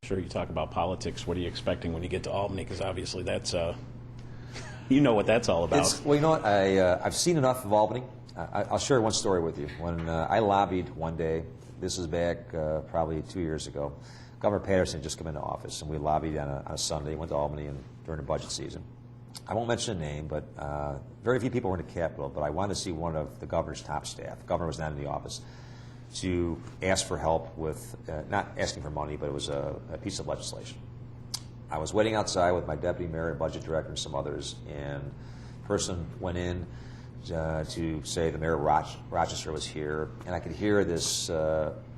Sure, you talk about politics. What are you expecting when you get to Albany? Because obviously that's, you know what that's all about. Well, you know what? I've seen enough of Albany. I'll share one story with you. When I lobbied one day, this is back probably 2 years ago, Governor Patterson had just come into office, and we lobbied on a Sunday, went to Albany during the budget season. I won't mention a name, but very few people were in the Capitol, but I wanted to see one of the governor's top staff. The governor was not in the office, to ask for help with, not asking for money, but it was a piece of legislation. I was waiting outside with my deputy mayor and budget director and some others, and a person went in to say the mayor of Rochester was here, and I could hear this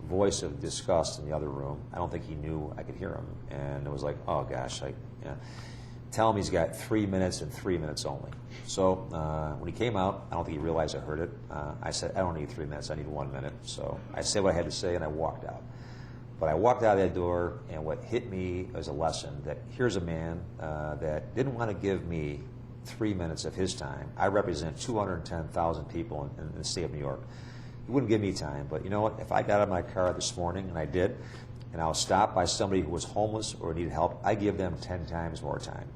voice of disgust in the other room. I don't think he knew I could hear him, and it was like, oh gosh, tell him he's got 3 minutes and 3 minutes only. So when he came out, I don't think he realized I heard it. I said, I don't need 3 minutes, I need 1 minute. So I said what I had to say, and I walked out. But I walked out of that door, and what hit me was a lesson that here's a man that didn't want to give me 3 minutes of his time. I represent 210,000 people in the state of New York. He wouldn't give me time, but you know what? If I got out of my car this morning, and I did, and I was stopped by somebody who was homeless or needed help, I give them 10 times more time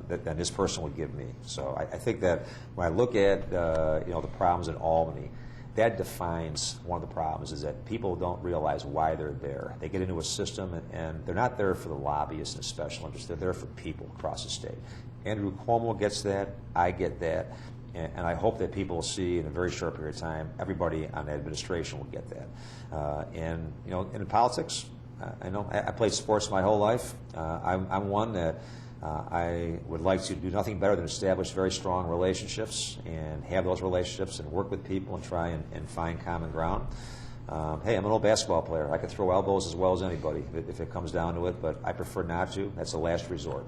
than this person would give me. So I think that when I look at the problems in Albany, that defines one of the problems, is that people don't realize why they're there. They get into a system, and they're not there for the lobbyists and special interests. They're there for people across the state. Andrew Cuomo gets that. I get that. And I hope that people will see in a very short period of time, everybody on the administration will get that. And in politics, I played sports my whole life. I'm one that I would like to do nothing better than establish very strong relationships and have those relationships and work with people and try and find common ground. Hey, I'm an old basketball player. I can throw elbows as well as anybody if it comes down to it, but I prefer not to. That's the last resort.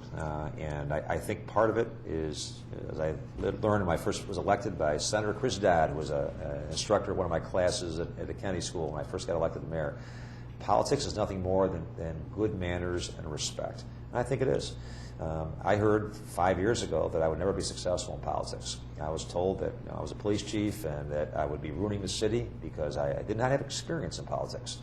And I think part of it is, as I learned when I first was elected by Senator Chris Dodd, who was an instructor at one of my classes at the Kennedy School when I first got elected mayor. Politics is nothing more than good manners and respect. And I think it is. I heard 5 years ago that I would never be successful in politics. I was told that I was a police chief and that I would be ruining the city because I did not have experience in politics.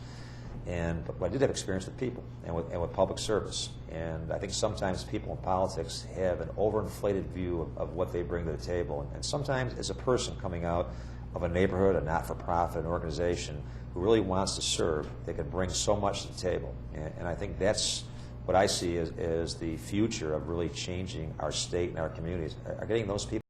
But I did have experience with people and with public service. And I think sometimes people in politics have an overinflated view of what they bring to the table. And sometimes as a person coming out of a neighborhood, a not-for-profit, an organization who really wants to serve, they can bring so much to the table. And I think that's what I see as the future of really changing our state and our communities, are getting those people